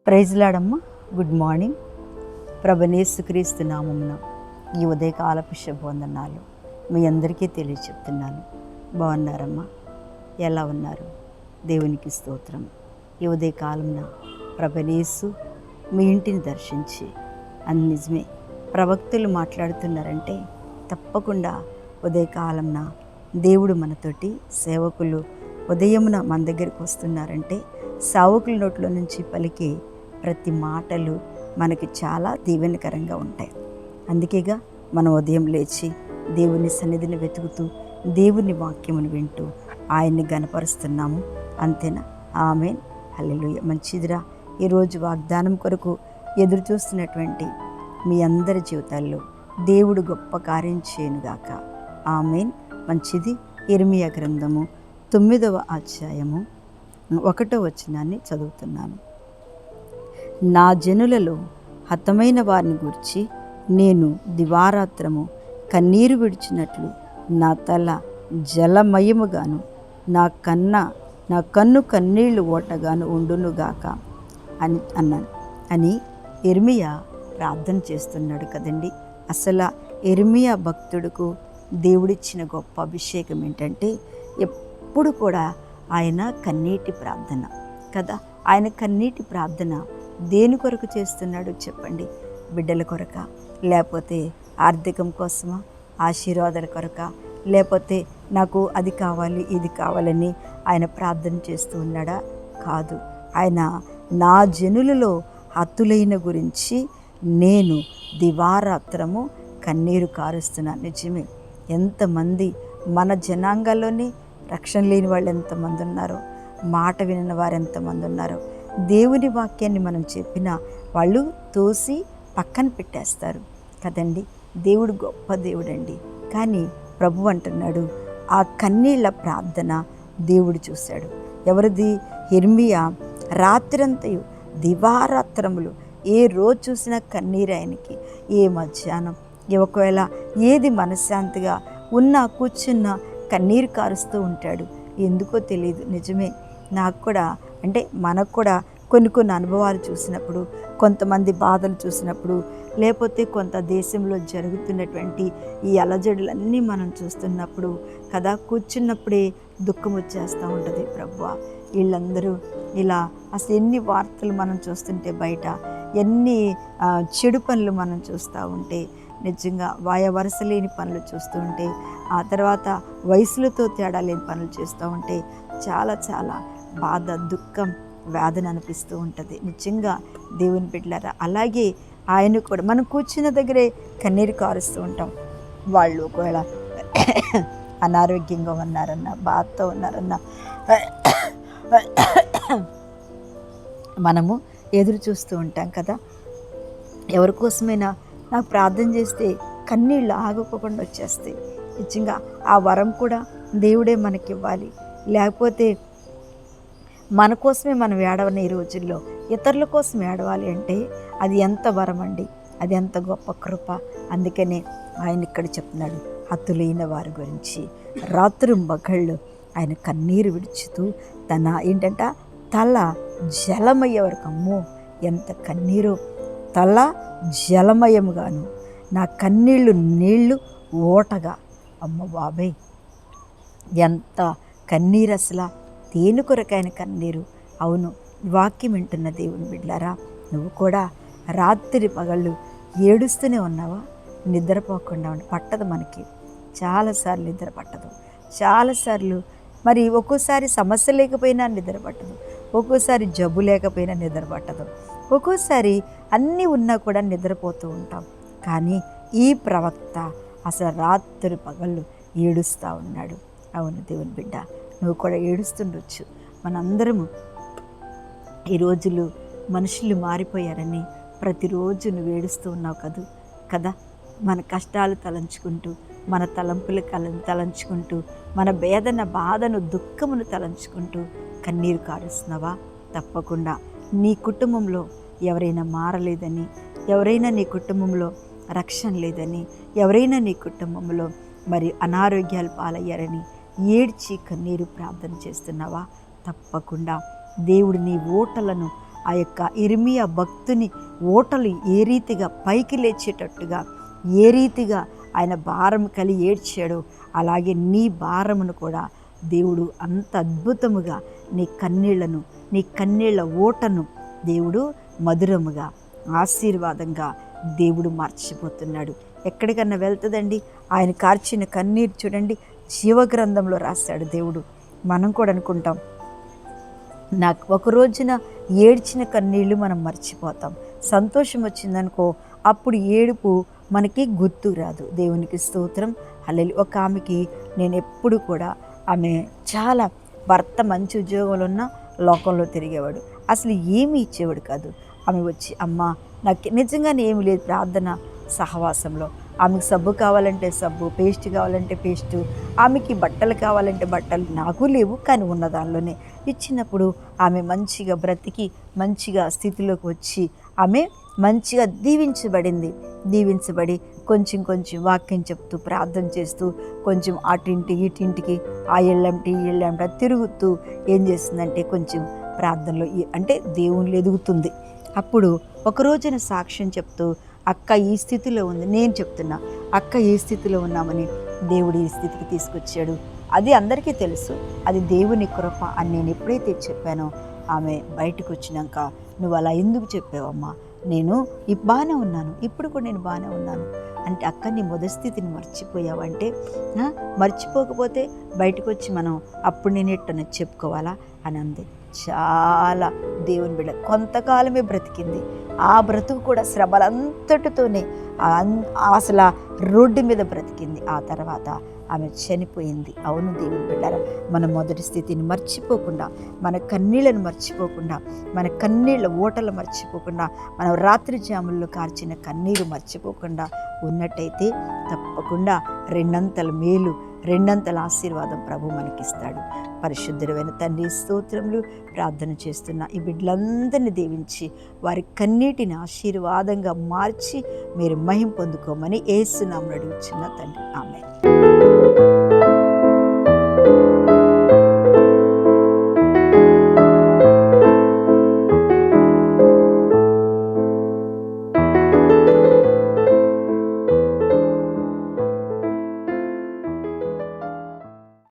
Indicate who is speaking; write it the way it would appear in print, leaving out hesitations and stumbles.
Speaker 1: Praise లాడమ్మ. Good morning. ప్రభునేసుక్రీస్తు నామమున ఈ ఉదయకాలపు శుభవందనాలు మీ అందరికీ తెలియచెప్తున్నాను. బాగున్నారమ్మా? ఎలా ఉన్నారు? దేవునికి స్తోత్రం. ఈ ఉదయకాలమున ప్రభునేసు మీ ఇంటిని దర్శించి అని నిజమే ప్రవక్తలు మాట్లాడుతున్నారంటే తప్పకుండా ఉదయకాలంన దేవుడు మనతోటి, సేవకులు ఉదయమున మన దగ్గరికి వస్తున్నారంటే సేవకుల నోట్లో నుంచి పలికే ప్రతి మాటలు మనకి చాలా దీవెనకరంగా ఉంటాయి. అందుకేగా మనం ఉదయం లేచి దేవుని సన్నిధిని వెతుకుతూ దేవుని వాక్యమును వింటూ ఆయన్ని గనపరుస్తున్నాము. అంతేనా? ఆమేన్, హల్లెలూయా. మంచిదిరా. ఈరోజు వాగ్దానం కొరకు ఎదురు చూస్తున్నటువంటి మీ అందరి జీవితాల్లో దేవుడు గొప్ప కార్యం చేయనుగాక. ఆమేన్. మంచిది. ఇర్మియా గ్రంథము 9వ అధ్యాయము 1వ వచనాన్ని చదువుతున్నాను. నా జనులలో హతమైన వారిని గూర్చి నేను దివారాత్రము కన్నీరు విడిచినట్లు నా తల జలమయముగాను నా కన్ను కన్నీళ్లు ఓటగాను ఉండునుగాక అని అన్నాను అని ఇర్మియా ప్రార్థన చేస్తున్నాడు కదండి. అసలు ఇర్మియా భక్తుడుకు దేవుడిచ్చిన గొప్ప అభిషేకం ఏంటంటే ఎప్పుడు కూడా ఆయన కన్నీటి ప్రార్థన కదా. ఆయన కన్నీటి ప్రార్థన దేని కొరకు చేస్తున్నాడు చెప్పండి? బిడ్డల కొరక, లేకపోతే ఆర్థికం కోసమా, ఆశీర్వాదాల కొరక, లేకపోతే నాకు అది కావాలి ఇది కావాలని ఆయన ప్రార్థన చేస్తూ ఉన్నాడా? కాదు. ఆయన నా జనులలో హతులైన గురించి నేను దివారాత్రము కన్నీరు కారుస్తున్నాను. నిజమే. ఎంతమంది మన జనాంగాల్లోనే రక్షణ లేని వాళ్ళు ఎంతమంది ఉన్నారో, మాట వినని వారు ఎంతమంది ఉన్నారో, దేవుని వాక్యాన్ని మనం చెప్పినా వాళ్ళు తోసి పక్కన పెట్టేస్తారు కదండి. దేవుడు గొప్ప దేవుడండి. కానీ ప్రభు అంటున్నాడు, ఆ కన్నీళ్ల ప్రార్థన దేవుడు చూశాడు. ఎవరిది? ఇర్మియా రాత్రంతయు దివారాత్రములు ఏ రోజు చూసినా కన్నీరు ఆయనకి. ఏ మధ్యాహ్నం ఒకవేళ ఏది మనశ్శాంతిగా ఉన్నా కూర్చున్నా కన్నీరు కారుస్తూ ఉంటాడు. ఎందుకో తెలియదు. నిజమే. నాకు కూడా అంటే మనకు కూడా కొన్ని అనుభవాలు చూసినప్పుడు, కొంతమంది బాధలు చూసినప్పుడు, లేకపోతే కొంత దేశంలో జరుగుతున్నటువంటి ఈ అలజడులన్నీ మనం చూస్తున్నప్పుడు కదా, కూర్చున్నప్పుడే దుఃఖం వచ్చేస్తూ ఉంటుంది. ప్రభువా, వీళ్ళందరూ ఇలా అసలు ఎన్ని వార్తలు మనం చూస్తుంటే, బయట ఎన్ని చెడు పనులు మనం చూస్తూ ఉంటే, నిజంగా వరుస లేని పనులు చూస్తూ ఉంటే, ఆ తర్వాత వయసులతో తేడా లేని పనులు చేస్తూ ఉంటే చాలా చాలా బాధ, దుఃఖం, వేదన అనిపిస్తూ ఉంటుంది. నిజంగా దేవుని బిడ్డలారా, అలాగే ఆయన కూడా మనం కూర్చున్న దగ్గరే కన్నీరు కారుస్తూ ఉంటాం. వాళ్ళు ఒకవేళ అనారోగ్యంగా ఉన్నారన్నా, బాధతో ఉన్నారన్నా మనము ఎదురు చూస్తూ ఉంటాం కదా. ఎవరికోసమైనా నాకు ప్రార్థన చేస్తే కన్నీళ్ళు ఆగకుండా వచ్చేస్తాయి. నిజంగా ఆ వరం కూడా దేవుడే మనకి ఇవ్వాలి. లేకపోతే మన కోసమే మనం ఏడవని ఈ రోజుల్లో ఇతరుల కోసం ఏడవాలి అంటే అది ఎంత వరం అండి, అది ఎంత గొప్ప కృప. అందుకనే ఆయన ఇక్కడ చెప్తున్నాడు, హతులైన వారి గురించి రాత్రింబగళ్ళు ఆయన కన్నీరు విడుచుతూ ఏంటంట తల జలమయ్యే వరకు. అమ్మో, ఎంత కన్నీరు! తల జలమయముగాను నా కన్నీళ్ళు నీళ్లు ఓటగా. అమ్మ బాబాయ్, ఎంత కన్నీరు! అసలు దేని కొరకైన కన్నీరు. అవును, వాక్యం వింటున్న దేవుని బిడ్డలారా, నువ్వు కూడా రాత్రి పగళ్ళు ఏడుస్తూనే ఉన్నావా? నిద్రపోకుండా పట్టదు మనకి. చాలాసార్లు నిద్ర పట్టదు. చాలాసార్లు మరి ఒక్కోసారి సమస్య లేకపోయినా నిద్ర పట్టదు, ఒక్కోసారి జబ్బు లేకపోయినా నిద్ర పట్టదు, ఒక్కోసారి అన్నీ ఉన్నా కూడా నిద్రపోతూ ఉంటాం. కానీ ఈ ప్రవక్త అసలు రాత్రి పగళ్ళు ఏడుస్తూ ఉన్నాడు. అవును దేవుని బిడ్డ, నువ్వు కూడా ఏడుస్తుండొచ్చు. మనందరము ఈ రోజులు మనుషులు మారిపోయారని ప్రతిరోజు నువ్వు ఏడుస్తూ ఉన్నావు కదా. మన కష్టాలు తలంచుకుంటూ, మన తలంపులు తలంచుకుంటూ, మన వేదన, బాధను, దుఃఖమును తలంచుకుంటూ కన్నీరు కారుస్తున్నావా? తప్పకుండా నీ కుటుంబంలో ఎవరైనా మారలేదని, ఎవరైనా నీ కుటుంబంలో రక్షణ లేదని, ఎవరైనా నీ కుటుంబంలో మరి అనారోగ్యాలు పాలయ్యారని ఏడ్చి కన్నీరు ప్రార్థన చేస్తున్నావా? తప్పకుండా దేవుడు నీ ఓటలను ఆ యొక్క ఇర్మియా భక్తుని ఓటలు ఏ రీతిగా పైకి లేచేటట్టుగా, ఏ రీతిగా ఆయన భారం కలిగి ఏడ్చాడో, అలాగే నీ భారమును కూడా దేవుడు అంత అద్భుతముగా నీ కన్నీళ్లను, నీ కన్నీళ్ల ఓటను దేవుడు మధురముగా, ఆశీర్వాదంగా దేవుడు మార్చిపోతున్నాడు. ఎక్కడికన్నా వెళ్తుందండి ఆయన కార్చిన కన్నీరు చూడండి, జీవగ్రంథంలో రాశాడు దేవుడు. మనం కూడా అనుకుంటాం, నాకు ఒక రోజున ఏడ్చిన కన్నీళ్ళు మనం మర్చిపోతాం. సంతోషం వచ్చిందనుకో అప్పుడు ఏడుపు మనకి గుర్తు రాదు. దేవునికి స్తోత్రం, హల్లెలూయా. ఒక ఆమెకి నేను ఎప్పుడు కూడా, ఆమె చాలా భర్త మంచి ఉద్యోగంలో ఉన్న లోకంలో తిరిగేవాడు, అసలు ఏమీ ఇచ్చేవాడు కాదు. ఆమె వచ్చి, అమ్మ నాకు నిజంగానే ఏమి లేదు, ప్రార్థన సహవాసంలో ఆమెకు సబ్బు కావాలంటే సబ్బు, పేస్ట్ కావాలంటే పేస్టు, ఆమెకి బట్టలు కావాలంటే బట్టలు, నాకు లేవు కానీ ఉన్న దానిలోనే ఇచ్చినప్పుడు ఆమె మంచిగా బ్రతికి మంచిగా స్థితిలోకి వచ్చి ఆమె మంచిగా దీవించబడి కొంచెం కొంచెం వాక్యం చెప్తూ ప్రార్థన చేస్తూ కొంచెం అటింటికి ఇటింటికి ఆ ఎల్లంటి తిరుగుతూ ఏం చేస్తుందంటే కొంచెం ప్రార్థనలో అంటే దేవుళ్ళు ఎదుగుతుంది. అప్పుడు ఒక రోజున సాక్ష్యం చెప్తూ, అక్క ఈ స్థితిలో ఉంది, నేను చెప్తున్నా అక్క ఈ స్థితిలో ఉన్నామని దేవుడు ఈ స్థితికి తీసుకొచ్చాడు, అది అందరికీ తెలుసు, అది దేవుని కృప అని నేను ఎప్పుడైతే చెప్పానో ఆమె బయటకు వచ్చినాక, నువ్వు అలా ఎందుకు చెప్పావమ్మా, నేను బాగానే ఉన్నాను, ఇప్పుడు కూడా నేను బాగానే ఉన్నాను అంటే, అక్క నీ మొదటి స్థితిని మర్చిపోయావంటే, మర్చిపోకపోతే బయటకు వచ్చి మనం అప్పుడు నేను ఎట్టనే చెప్పుకోవాలా అని అంది. చాలా దేవుని బిడ్డ కొంతకాలమే బ్రతికింది. ఆ బ్రతుకు కూడా శ్రమలంతటితోనే అసలు రోడ్డు మీద బ్రతికింది. ఆ తర్వాత ఆమె చనిపోయింది. అవును దేవుని బిడ్డారా, మన మొదటి స్థితిని మర్చిపోకుండా, మన కన్నీళ్ళను మర్చిపోకుండా, మన కన్నీళ్ళ ఓటలు మర్చిపోకుండా, మనం రాత్రి జాముల్లో కార్చిన కన్నీరు మర్చిపోకుండా ఉన్నట్టయితే తప్పకుండా రెండంతల మేలు, రెండంతల ఆశీర్వాదం ప్రభు మనకిస్తాడు. పరిశుద్ధుడైన తండ్రి స్తోత్రములు. ప్రార్థన చేస్తున్న ఈ బిడ్డలందరినీ దీవించి వారి కన్నీటిని ఆశీర్వాదంగా మార్చి మీరు మహిమ పొందుకోమని యేసు నామమున అడుగుచున్న తండ్రి, ఆమేన్.